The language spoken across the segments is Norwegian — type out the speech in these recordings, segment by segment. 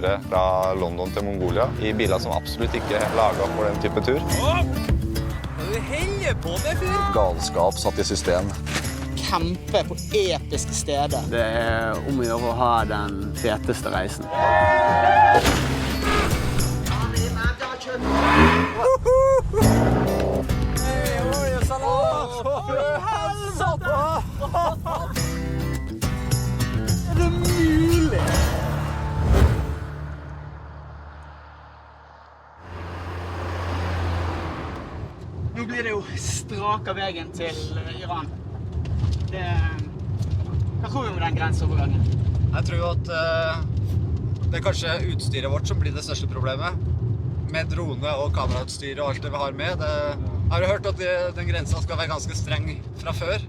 kjøre fra London til Mongolia i biler som absolutt ikke er laget for den type tur. Du heller på med fyr! Galskap satt i system. Kjempe på episke steder. Det er om å gjøre å ha den feteste reisen. Er det mulig? Nå blir det jo strak av veien til Iran. Hva tror du om den grenseovergangen? Jeg tror jo at det er kanskje utstyret vårt som blir det største problemet. Med drone og kamerautstyr og alt det vi har med. Jeg har jo hørt at den grensen skal være ganske streng fra før.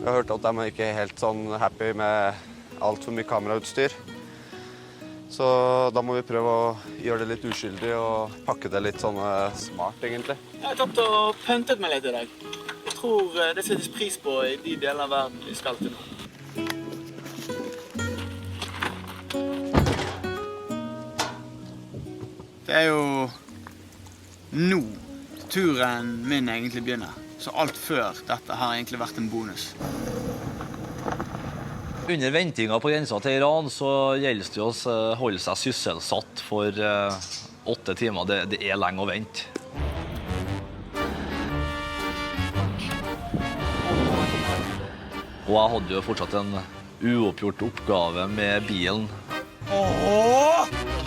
Jeg har hørt at de ikke er helt sånn happy med alt for mye kamerautstyr. Så da må vi prøve å gjøre det litt uskyldig og pakke det litt sånn smart, egentlig. Jeg har tatt og pyntet meg litt i dag. Jeg tror det settes pris på i de deler av verden vi skal til nå. Det er jo nå turen min egentlig begynner. Så alt før dette har egentlig vært en bonus. Under ventinga på grensa til Iran så gjelder det å holde seg sysselsatt for 8 timer. Det er lenge å vente. Og jeg hadde jo fortsatt en uoppgjort oppgave med bilen.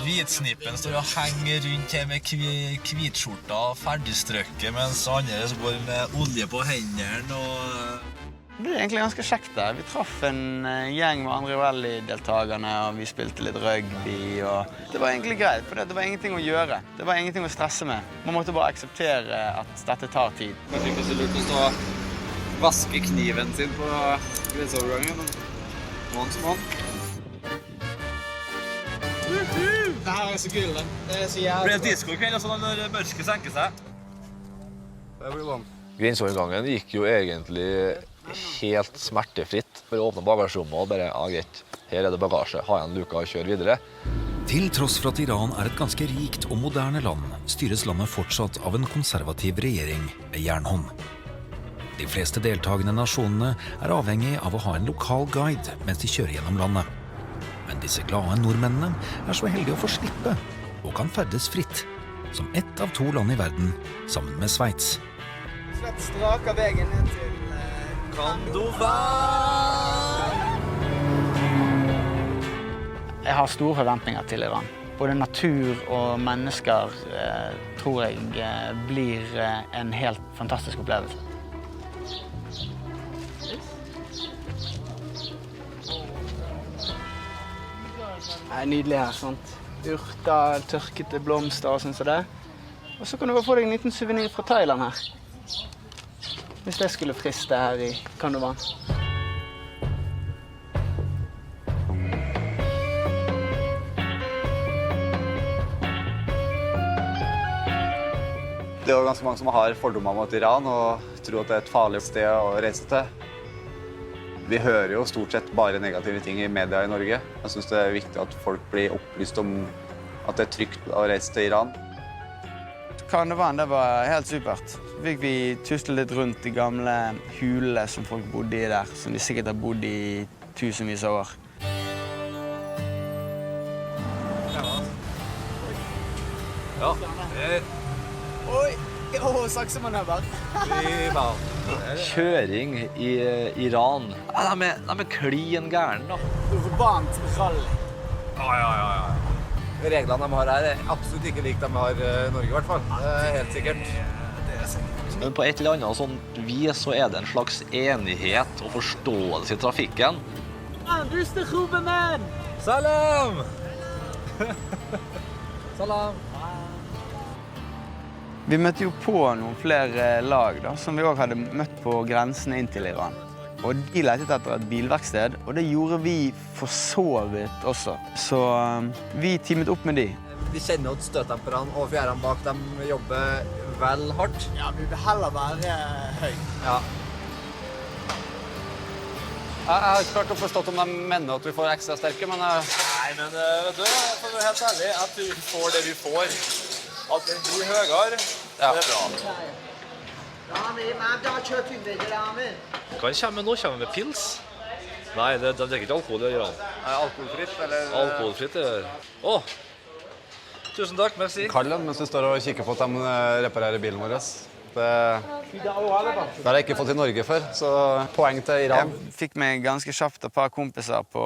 Hvitsnippen står og henger rundt her med hvitskjorta ferdigstrøkket, mens andre går med olje på hendene og... Det er egentlig ganske kjekt der. Vi traff en gjeng med andre rally-deltagerne, og vi spilte litt rugby, og det var egentlig greit, for det var ingenting å gjøre. Det var ingenting å stresse med. Man måtte bare akseptere at dette tar tid. Kanskje ikke så lurt å stå og vaske kniven sin på grenseovergangen. Mann som mann. Det her er så gull, det. Det er så jævlig. Det blir disco-kveld altså når mørket senker seg. Det blir vann. Grenseovergangen gikk jo egentlig helt smertefritt. For å åpne bagasjerommet og bare, greit, her er det bagasje, ha igjen luka og kjøre videre. Til tross for at Iran er et ganske rikt og moderne land, styres landet fortsatt av en konservativ regjering med jernhånd. De fleste deltagende nasjonene er avhengig av å ha en lokal guide mens de kjører gjennom landet. Men disse glade nordmennene er så heldige å få slippe, og kan ferdes fritt, som ett av 2 land i verden, sammen med Sveits. Slett strak av veien ned til Jeg har store forventninger til Iran. Både natur og mennesker tror jeg blir en helt fantastisk opplevelse. Det er nydelig her, sant? Urter, tørkete blomster og sånn som det. Og så kan du bare få deg en liten souvenir fra Thailand her. Hvis det skulle friste her i Kandovan. Det er jo ganske mange som har fordommer mot Iran og tror at det er et farlig sted å reise til. Vi hører jo stort sett bare negative ting i media i Norge. Jeg synes det er viktig at folk blir opplyst om at det er trygt å reise til Iran. Kandovan, det var helt supert. Så fikk vi tusle litt rundt de gamle hulene som folk bodde i der, som de sikkert har bodd i tusenvis av år. Ja, Oi! Saksemanøver. Kjøring i Iran, de er klin gæren da. Urbant rally. Ja. Reglene de har her er absolutt ikke lik de har i Norge i hvert fall. Det er helt sikkert. Men på et eller annet sånt vis så er det en slags enighet og forståelse i trafikken. Salam! Salam! Vi møtte jo på noen flere lag da, som vi også hadde møtt på grensen inn til Iran. Og de lette etter et bilverksted, og det gjorde vi for så vidt også. Så vi teamet opp med de. De kjenner at støttemperne og fjærene bak dem jobber vel hardt. Ja, vi vil heller være høy. Ja. Jeg har ikke klart å forstå om de mener at vi får ekstra sterke, men Nei, men vet du, for å være helt ærlig, jeg tror vi får det vi får. At den blir høyere, det er bra. Hva kommer nå? Kommer med pils? Nei, de drikker ikke alkohol i Iran. alkoholfritt, eller Alkoholfritt, det. Tusen takk, merci. Kall dem mens du står og kikker på at de reparerer bilen vår. Det har jeg ikke fått i Norge før, så poeng til Iran. Jeg fikk meg ganske kjapt et par kompiser på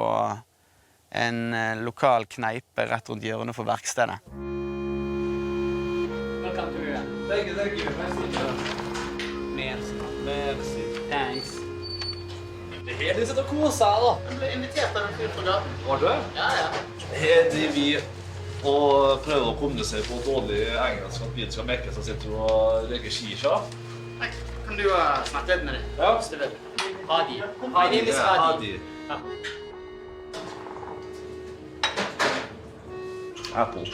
en lokal kneipe rett rundt hjørnet for verkstedet. Welcome to Iran. Thank you. Merci. Thanks. Det er her de sitter og koser seg, da. Jeg ble invitert av en fyr fra gaten. Var du? Ja. Her driver vi og prøver å kommunisere på dårlig engelsk at bilen skal mekke seg, sitter og røyker shisha. Hei, kan du snakke litt med dem? Ja. Hvis du vil. Hadi. Hadi, Miss Hadi. Apple.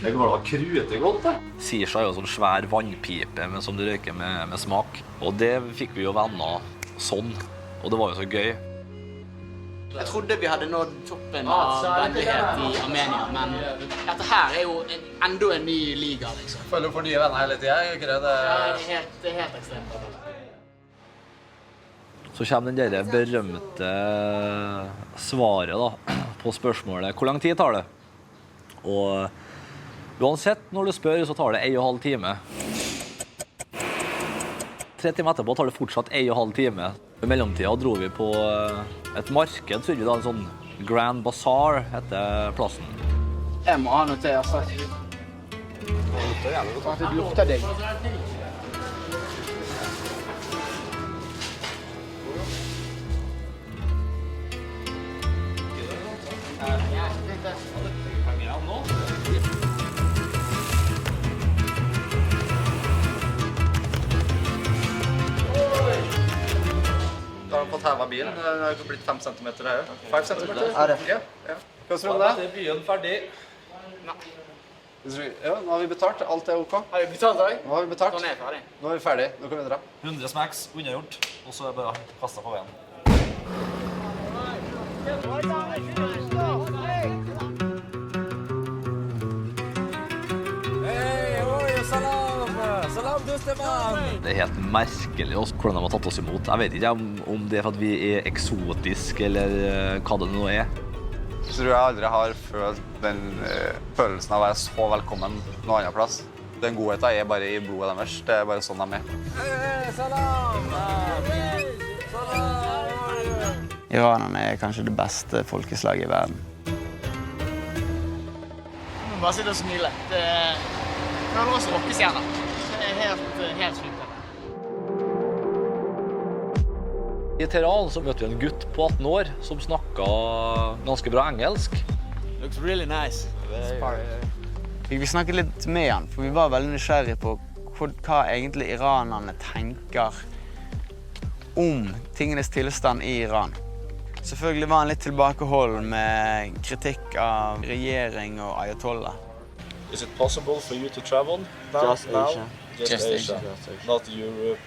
Jeg går da kruete godt, da. Shisha er jo sånn svær vannpipe som du røyker med smak. Og det fikk vi jo venner sånn, og det var jo så gøy. Jeg trodde vi hadde nådd toppen av vennlighet i Armenia, men dette her er jo enda en ny liga, liksom. Føler du får nye venner hele tiden, ikke det? Det er helt ekstremt. Så kommer den der berømte svaret da, på spørsmålet, hvor lang tid tar det? Og uansett når du spør, så tar det 1,5 time. 3 timer etterpå tar det fortsatt 1,5 time. I mellomtiden dro vi på et marked, så vi da en sånn Grand Bazaar heter plassen. Jeg må ha noe til, altså. Det lukter digg. Da har de fått heva bilen. Det har blitt 5 centimeter her. 5 centimeter? Ja. Hva tror du om det? Er byen ferdig? Ja, nå har vi betalt. Alt er ok. Har vi betalt deg? Nå har vi betalt. Sånn er jeg ferdig. Nå er vi ferdig. Nå kan vi dra. 100 smacks, unnagjort, og så er det bare kastet på veien. Det er helt merkelig hvordan de har tatt oss imot. Jeg vet ikke om det er for at vi er eksotiske, eller hva det nå er. Jeg tror jeg aldri har følt den følelsen av å være så velkommen noen annen plass. Den godheten er bare i blodet deres. Det er bare sånn de er. Iranerne er kanskje det beste folkeslaget i verden. Bare sitte og smile. Det føler oss rockestjerner. Det er helt sjukt. I Teheran så møtte vi en gutt på 18 år som snakket ganske bra engelsk. Looks really nice. Vi snakket litt med han, for vi var veldig nysgjerrige på hva egentlig iranerne tenker om tingenes tilstand i Iran. Selvfølgelig var han litt tilbakeholden med kritikk av regjering og ayatollah. Is it possible for you to travel now? Just Asia. Just Asia. Not Europe,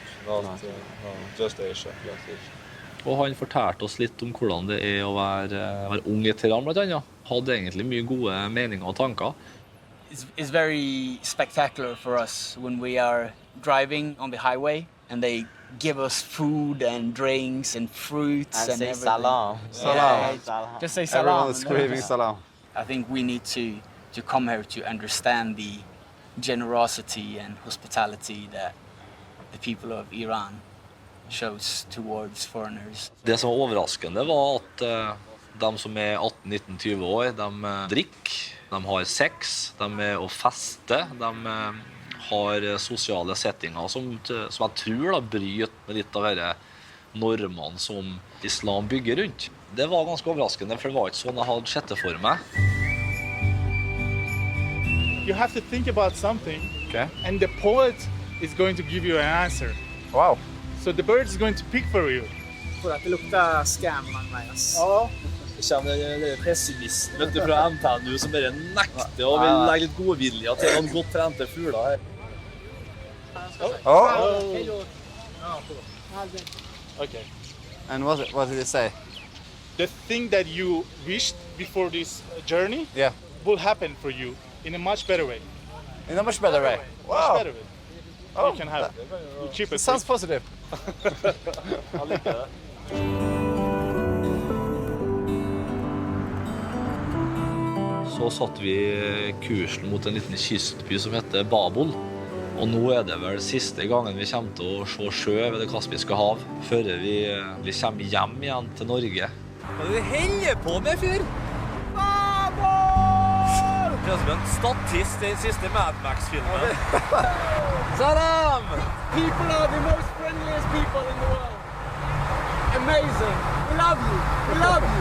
just Asia. Og han fortalte oss litt om hvordan det er å være ung i Teheran, blant annet. Hadde egentlig mye gode meninger og tanker. It's very spectacular for us when we are driving on the highway and they give us food and drinks and fruits and everything. Salam. Yeah, just say salam. Everyone is screaming salam. I think we need to come here to understand the generosity and hospitality that the people of Iran shows towards foreigners. Det som var overraskende var at de som er 18-19-20 år, de drikker, de har sex, de er og fester, de har sosiale settinger som jeg tror da bryter med litt av disse normene som islam bygger rundt. Det var ganske overraskende, for det var ikke sånn jeg hadde sett det for meg. You have to think about something, Okay. and the poet is going to give you an answer. Wow. So the bird is going to pick for you. For at det lukter scam mange veier. Det kommer den pessimisten fra NTNU som bare nekter og vil legge litt godvilje til noen godt trente fugler her. Okay. And what did it say? The thing that you wished before this journey Yeah. will happen for you in a much better way. In a much better way. Much better way. Oh, You can have it cheapest. sounds positive. Så satt vi kursen mot en liten kystby som heter Babol. Og nå det vel siste gangen vi kommer til å se sjø ved det Kaspiske hav, før vi kommer hjem igjen til Norge. Hva er det du holder på med, fyr? Babel! Det er som en statist i den siste Mad Max-filmen. Salam! People are the most friendliest people in the world. Amazing. We love you. We love you.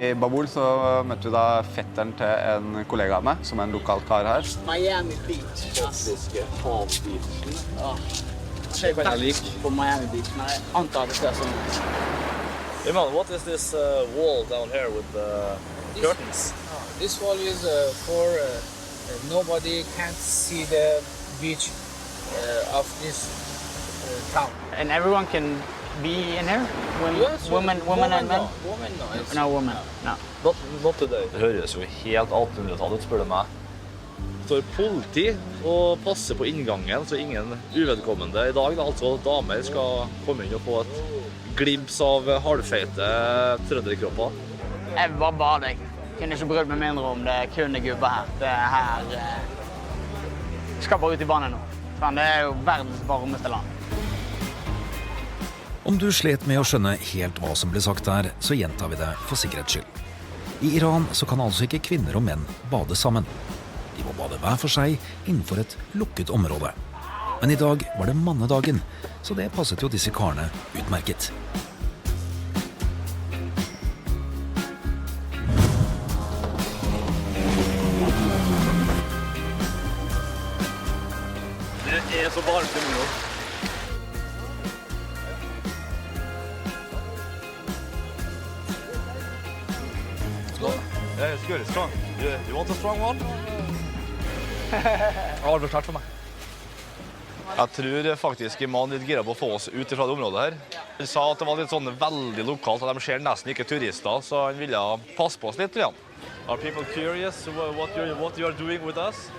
I Babol så møtte vi da fetteren til en kollega av meg, som en lokal kar her. Miami Beach. Klassiske havbeachen. Jeg har ikke vært på Miami Beach, men jeg antar det ser sånn ut. Iman, what is this wall down here with the curtains? This wall is for nobody can't see the beach of this town. And everyone can be in here? Women and men? Women, no. It's No women, no. Not today. Det høres jo helt 1800-tallet ut, spør du meg. Det står politi og passer på inngangen, så ingen uvedkommende i dag. Altså damer skal komme inn og få et glims av halvfeite trønderkropper. Jeg var bare deg. Kunne ikke brydd meg mindre om det kun gubber her. Det her skal bare ut i vannet nå. Fan, det jo verdens varmeste land. Om du slet med å skjønne helt hva som ble sagt der, så gjentar vi det for sikkerhets skyld. I Iran så kan altså ikke kvinner og menn bade sammen. De må bade hver for seg innenfor et lukket område. Men i dag var det mannedagen, så det passet jo disse karene utmerket. Det så varmt i nå. Yeah, it's good. It's strong. You want a strong one? Aldri klart for meg. Jeg tror faktisk Iman litt gira på å få oss ut fra det området her. Han sa at det var litt sånn veldig lokalt, at de ser nesten ikke turister, så han ville passe på oss litt. Ja. Are people curious what you are doing with us?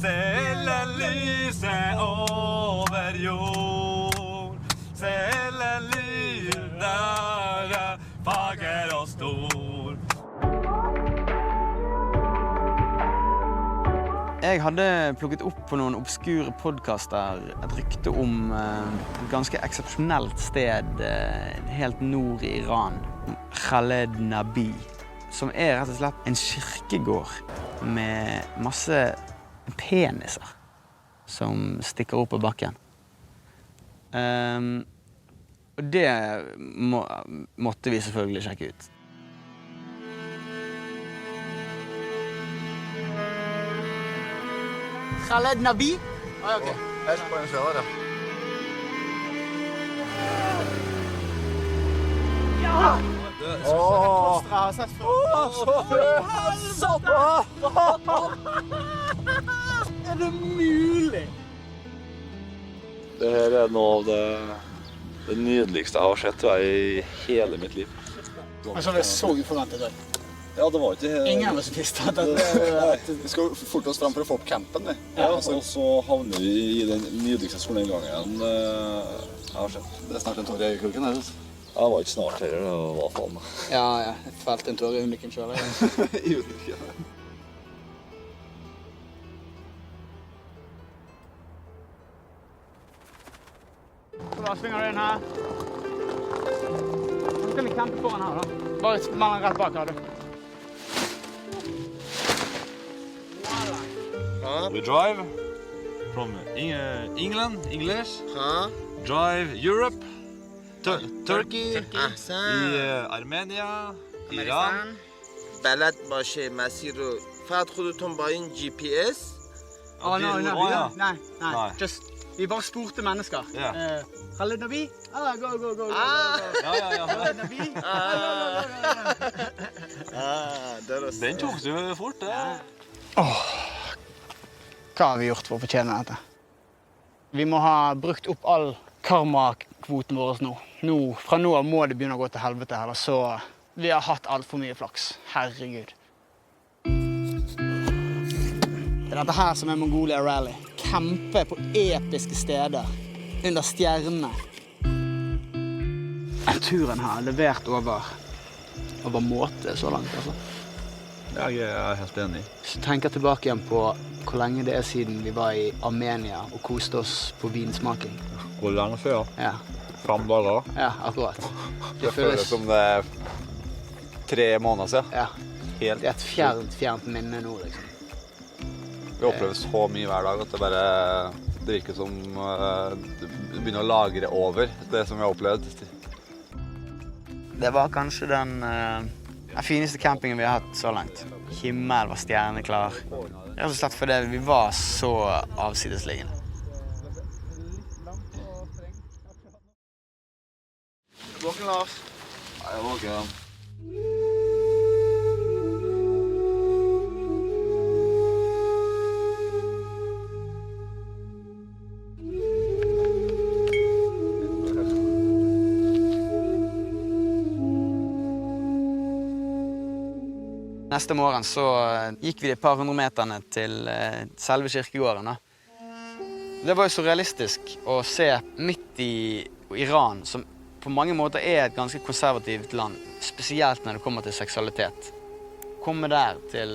Selen lyser over jord, selen lyder fager og stor. Jeg hadde plukket opp på noen obskure podcaster et rykte om et ganske eksepsjonelt sted helt nord i Iran, Khaled Nabi, som rett og slett en kirkegård med masse peniser som stikker opp på bakken. Og det måtte vi selvfølgelig sjekke ut. Khaled Nabi? Ok. Her på en sjø der, ja. Er det mulig? Det her noe av det nydeligste jeg har sett i hele mitt liv. Men så det så uforventet ut. Ja, det var ikke... Ingen av oss visste at Vi skal forte oss fram for å få opp campen. Ja, og så havner vi i den nydeligste solnedgangen jeg har sett. Det er snart en tår i øyekroken her. Jeg var ikke snart heller, det var faen meg. Ja, jeg felte en tår i ulykken selv. I ulykken. Så da svinger du inn her. Så skal vi campe foran her da. Bare mannen rett bak her, du. We drive from England, English, drive Europe, Turkey, Armenia, Iran. بلد باشه مسیر رو فقط خودتون با این جی پی اس Nei. Just, vi bare spurte mennesker. Khaled Nabi? Go. Khaled Nabi? درست Den tok du fort, det. Hva har vi gjort for å fortjene dette? Vi må ha brukt opp all karmakvoten vår nå. Fra nå av må det begynne å gå til helvete, eller så vi har hatt alt for mye flaks. Herregud. Det er dette her som er Mongolia Rally. Kjempe på episke steder, under stjernene. Turen har levert over måte så langt, altså. Jeg er helt enig. Hvis du tenker tilbake igjen på hvor lenge det er siden vi var i Armenia og koste oss på vinsmaking. Hvor lenge siden? Ja. 5 dager. Ja, akkurat. Det føles som det er 3 måneder siden. Ja. Helt. Det er et fjernt minne nå, liksom. Vi opplever så mye hver dag at det virker som det begynner å lagre over det som vi har opplevd. Det var kanskje den fineste campingen vi har hatt så langt. Himmel var stjerneklar. Rett og slett fordi vi var så avsidesliggende. Våken, Lars. Jeg er våken. Neste morgen så gikk vi de par hundre meterne til selve kirkegården. Det var jo så realistisk å se midt i Iran, som på mange måter er et ganske konservativt land, spesielt når det kommer til seksualitet. Komme der til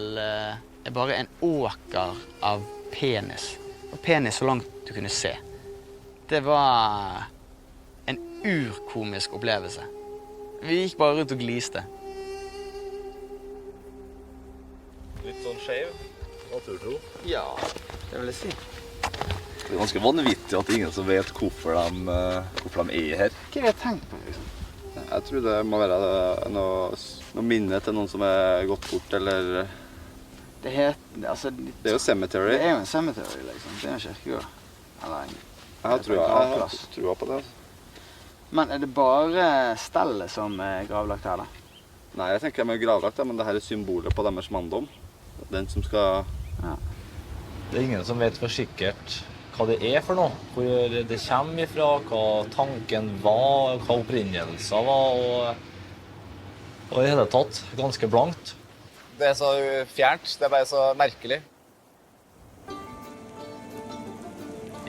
bare en åker av penis. Og penis så langt du kunne se. Det var en urkomisk opplevelse. Vi gikk bare rundt og gliste. Litt sånn skjev, naturtro. Ja, det vil jeg si. Det er ganske vanvittig at ingen som vet hvorfor de er her. Hva har jeg tenkt på, liksom? Jeg tror det må være noe minne til noen som er gått bort, eller... Det er jo cemetery. Det er jo en cemetery, liksom. Det er en kirkegård. Jeg har trua på det. Men er det bare stellet som er gravlagt her, da? Nei, jeg tenker de er gravlagt, men det her er symbolet på deres manndom. Den som skal... Ja. Det er ingen som vet for sikkert hva det er for noe, hvor det kommer ifra, hva tanken var, hva opprinnelsen var, og i hele tatt ganske blankt. Det er så fjernt, det er bare så merkelig.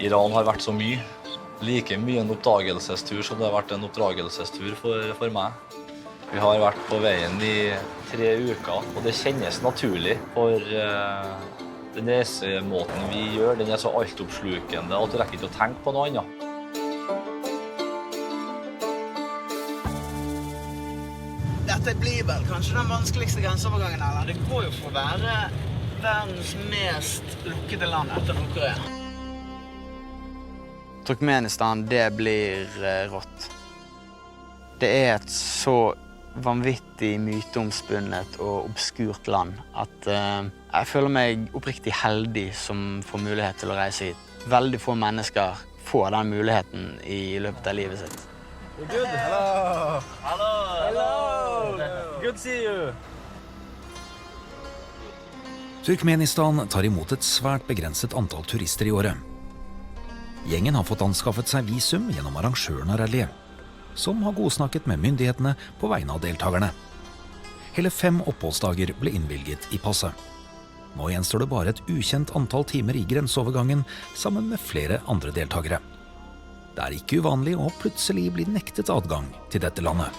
Iran har vært så mye. Like mye en oppdagelsestur som det har vært en oppdragelsestur for meg. Vi har vært på veien i 3 uker, og det kjennes naturlig for den reisemåten vi gjør. Den er så altoppslukende at du rekker ikke å tenke på noe annet. Dette blir vel kanskje den vanskeligste grenseovergangen, eller? Det går jo for å være verdens mest lukkede land etter Nord-Korea. Turkmenistan, det blir rått. Det er et så vanvittig myteomspunnet og obskurt land at jeg føler meg oppriktig heldig som får mulighet til å reise hit. Veldig få mennesker får den muligheten i løpet av livet sitt. Good. Hello. Hello. Hello. Good to see you. Turkmenistan tar imot et svært begrenset antall turister i året. Gjengen har fått anskaffet seg visum gjennom arrangøren av rallyet, som har godsnakket med myndighetene på vegne av deltakerne. Hele 5 oppholdsdager ble innvilget i passet. Nå gjenstår det bare et ukjent antall timer i grenseovergangen sammen med flere andre deltakere. Det er ikke uvanlig å plutselig bli nektet adgang til dette landet.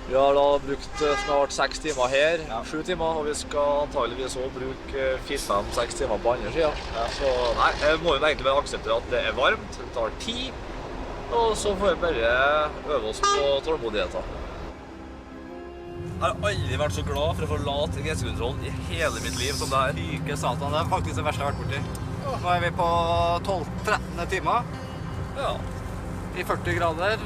Vi har da brukt snart 6 timer her, 7 timer, og vi skal antageligvis også bruke 4-5-6 timer på andre siden. Så nei, jeg må jo egentlig bare akseptere at det er varmt, det tar tid, og så får vi bare øve oss på tålmodigheten. Jeg har aldri vært så glad for å forlate grensekontrollen i hele mitt liv som det her. Syke satan, det er faktisk det verste jeg har vært borti. Nå er vi på 12-13 timer. Ja. I 40 grader.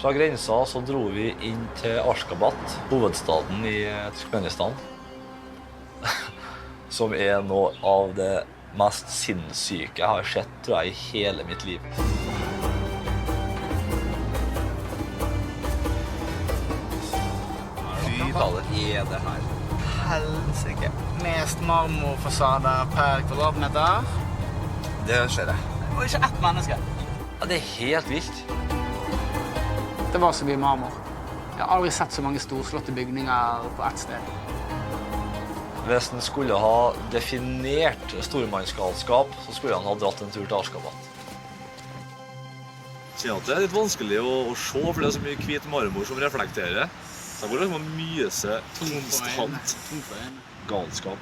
Fra grensa så dro vi inn til Ashgabat, hovedstaden i Turkmenistan, som er noe av det mest sinnssyke jeg har sett, tror jeg, i hele mitt liv. Fy fader, er det her? helsike. Mest marmorfasader per kvadratmeter. Det skjer det. Og ikke ett menneske. Ja, det helt vilt. Det var så mye marmor. Jeg har aldri sett så mange storslåtte bygninger på ett sted. Hvis en skulle ha definert stormannsgalskap, så skulle han ha dratt en tur til Ashgabat. Jeg kjenner at det litt vanskelig å se, for det så mye hvit marmor som reflekterer. Så det går liksom å myse konstant galskap.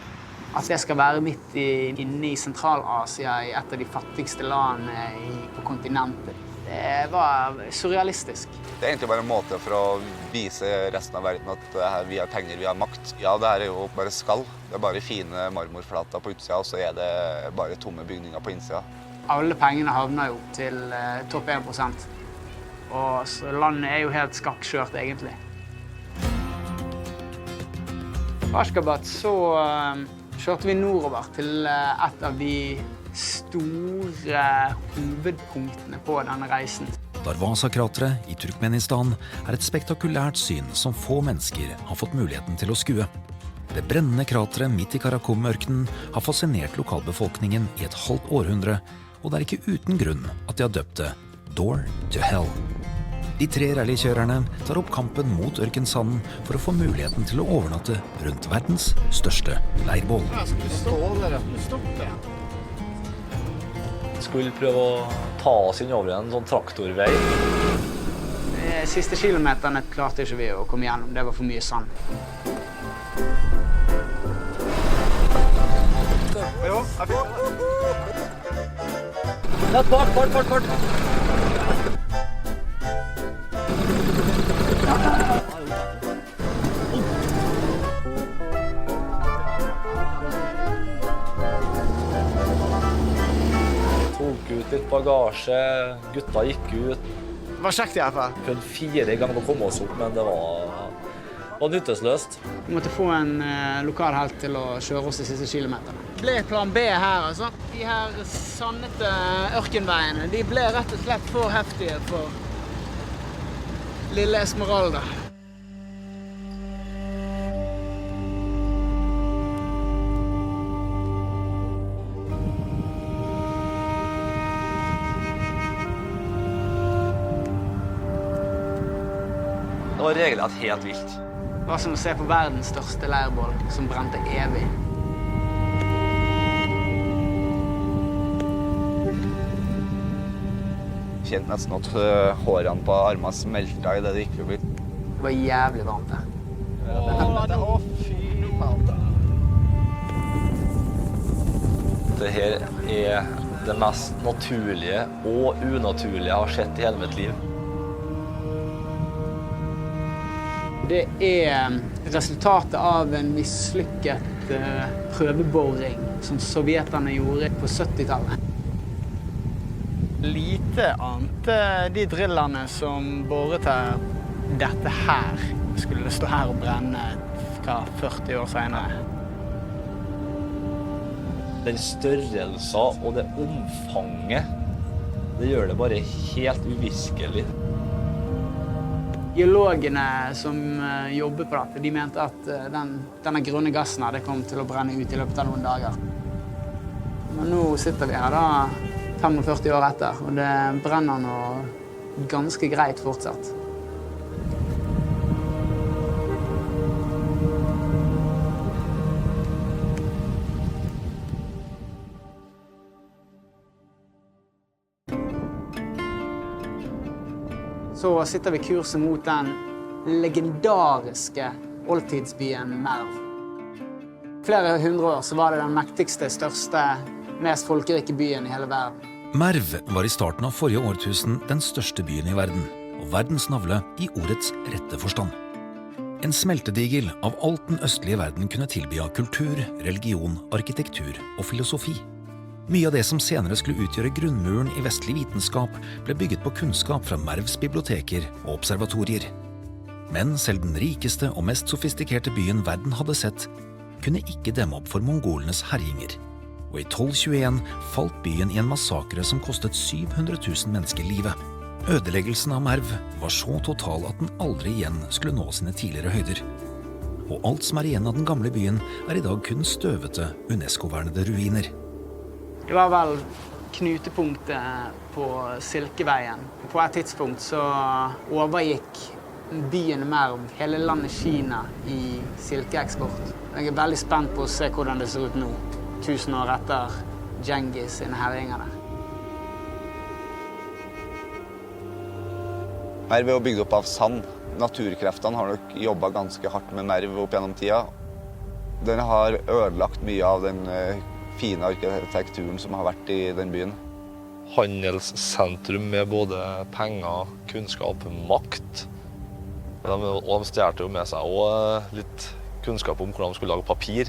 At det skal være midt inne i Sentral-Asia, i et av de fattigste landene på kontinentet, det var surrealistisk. Det egentlig bare en måte for å vise resten av verden at vi har penger, vi har makt. Ja, det her jo bare skall. Det bare fine marmorflater på utsida, og så det bare tomme bygninger på innsida. Alle pengene havner jo til topp 1%. Og så landet jo helt skakkskjørt, egentlig. På Ashgabat så kjørte vi nordover til et av de store hovedpunktene på denne reisen. Darwaza-krateret i Turkmenistan et spektakulært syn som få mennesker har fått muligheten til å skue. Det brennende krateret midt i Karakum-ørkenen har fascinert lokalbefolkningen i et halvt århundre, og det ikke uten grunn at de har døpt det Door to Hell. De 3 rallykjørerne tar opp kampen mot ørkensanden for å få muligheten til å overnatte rundt verdens største leirbål. Skulle prøve å ta oss inn over en sånn traktorvei. De siste kilometerne klarte ikke vi å komme gjennom, det var for mye sand. Fart! Tok ut litt bagasje, gutta gikk ut. Det var kjekt i hvert fall. Prøvde 4 ganger å komme oss opp, men det var nyttesløst. Vi måtte få en lokal helt til å kjøre oss de siste kilometerne. Det ble plan B her, altså. De her sandete ørkenveiene, de ble rett og slett for heftige for lille Esmeralda. Det var regelrett helt vilt. Det var som å se på verdens største leirbål som brente evig. Kjente nesten at hårene på armene smeltet i det gikk forbi. Det var jævlig varmt her. Det her det mest naturlige og unaturlige jeg har sett i hele mitt liv. Det resultatet av en mislykket prøveboring som sovjeterne gjorde på 70-tallet. Lite ante de drillerne som boret her, dette her skulle stå her og brenne 40 år senere. Den størrelsen og det omfanget, det gjør det bare helt uvirkelig. Geologene som jobber på dette, de mente at denne grønne gassen her, det kom til å brenne ut i løpet av noen dager. Men nå sitter vi her da, 45 år etter, og det brenner nå ganske greit fortsatt. Så sitter vi kursen mot den legendariske oldtidsbyen Merv. Flere 100 år så var det den mektigste, største, mest folkerike byen i hele verden. Merv var i starten av forrige årtusen den største byen i verden, og verdens navle i ordets rette forstand. En smeltedigel av alt den østlige verden kunne tilby av kultur, religion, arkitektur og filosofi. Mye av det som senere skulle utgjøre grunnmuren i vestlig vitenskap, ble bygget på kunnskap fra Mervs biblioteker og observatorier. Men selv den rikeste og mest sofistikerte byen verden hadde sett, kunne ikke demme opp for mongolenes herjinger. Og i 1221 falt byen i en massakre som kostet 700 000 mennesker livet. Ødeleggelsen av Merv var så total at den aldri igjen skulle nå sine tidligere høyder. og alt som igjen av den gamle byen I dag kun støvete UNESCO-vernede ruiner. Det var vel knutepunktet på Silkeveien. På et tidspunkt så overgikk byen Merv hele landet Kina I silkeeksport. Jeg veldig spent på å se hvordan det ser ut nå, 1000 år etter Djengis sine herjinger der. Merv jo bygd opp av sand. Naturkreftene har nok jobbet ganske hardt med Merv opp gjennom tida. Den har ødelagt mye av den fine arkitekturen som har vært I den byen. Handelssentrum med både penger, kunnskap, makt. Og de stjerte jo med seg også litt kunnskap om hvordan de skulle lage papir.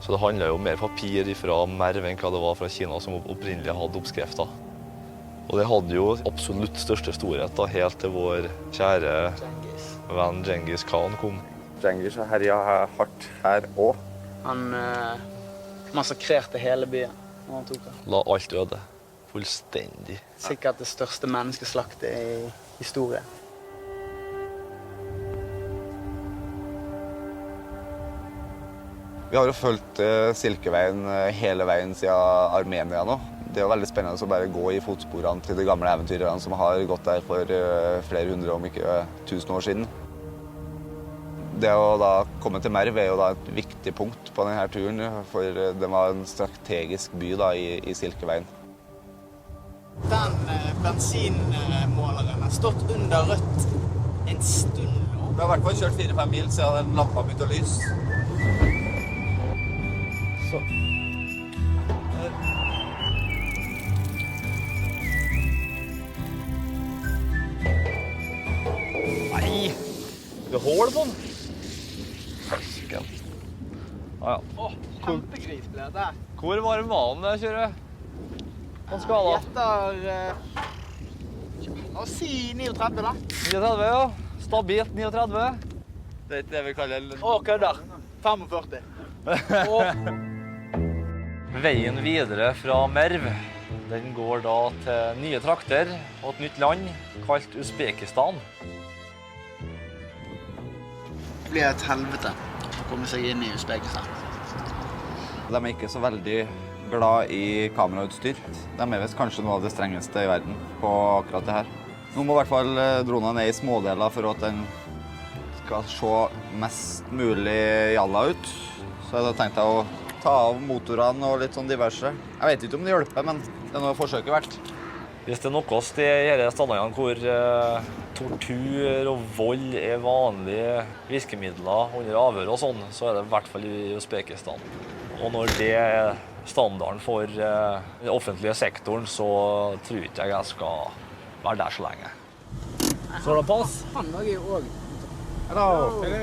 Så det handlet jo mer papir fra Merv enn hva det var fra Kina som opprinnelig hadde oppskrifter. Og det hadde jo absolutt største storhet da, helt til vår kjære venn Djengis Khan kom. Djengis herja hardt her også. Han massakrerte hele byen når han tok den. La alt øde. Fullstendig. Sikkert det største menneskeslaktet I historien. Vi har jo fulgt Silkeveien hele veien siden Armenia nå. Det veldig spennende å bare gå I fotsporene til de gamle eventyrerne som har gått der for flere hundre, om ikke 1000 år siden. Det å da komme til Merv jo da et viktig punkt på denne turen, for det var en strategisk by da I Silkeveien. Den bensinmåleren har stått under rødt en stund nå. Vi har I hvert fall kjørt 4-5 mil siden den lampa begynte å lyse. Nei! Det hål på den. Fasken. Ja. Kjempegris ble det der. Hvor varm var den der, kjører? På skala? Gjetter... La oss si 39 da. 39, ja. Stabilt 39. Det ikke det vi kaller... Kødder. 45. Veien videre fra Merv, den går da til nye trakter og et nytt land, kalt Uzbekistan. Det blir et helvete å komme seg inn I Uzbekistan. De ikke så veldig glad I kamerautstyr. De visst kanskje noe av det strengeste I verden på akkurat det her. Nå må I hvert fall dronene ned I smådeler for at den skal se mest mulig jalla ut. Så jeg tenkte å ta av motorene og litt sånn diverse. Jeg vet ikke om det hjelper, men det noe forsøket verdt. Hvis det noe sted I disse stedene hvor tortur og vold vanlige virkemidler under avhør og sånn, så det I hvert fall I Uzbekistan. Og når det standarden for den offentlige sektoren, så tror ikke jeg skal være der så lenge. Så det pass? Han lager jo også. Hello!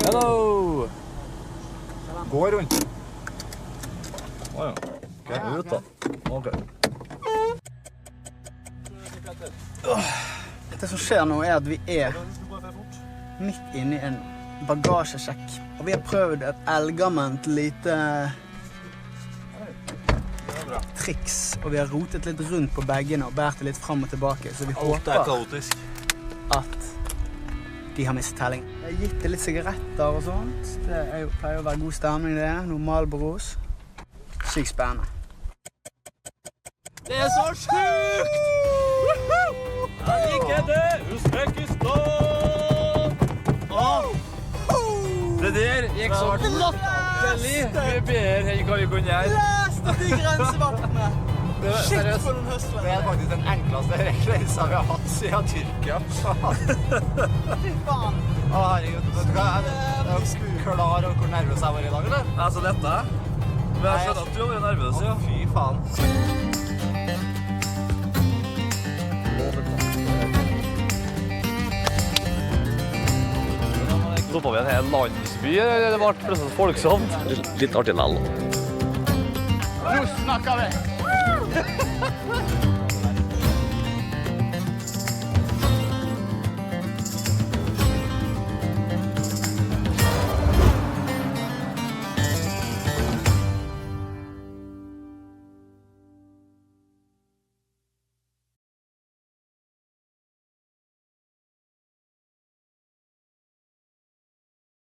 Hello! Gå rundt. Åja. Ok, ut da. Ok. Det som skjer nå at vi midt inne I en bagasjesjekk. Og vi har prøvd et eldgammelt lite triks. Og vi har rotet litt rundt på baggene og bært det litt frem og tilbake. Så vi håper at de har mistet telling. Jeg har gitt det litt sigaretter og sånt. Det pleier å være god stemning det. Noe Marlboros. Sykt spennende. Det så sjukt! Jeg liker det! Uzbekistan! Det der gikk så latterlig mye bedre enn hva vi kunne gjøre. Leste de grensevaktene! Shit for den høstlen! Det faktisk den enkleste reisen vi har hatt siden Tyrkia. Fy faen! Herregud, vet du hva? Er du klar over hvor nervøs jeg var I dag, eller? Det så lett, det. Men jeg skjønner at du har vært nervøs, ja. Fy faen. Stoppet vi en hel landsby, eller det ble plutselig folksomt? Litt artig lell. Nå snakker vi!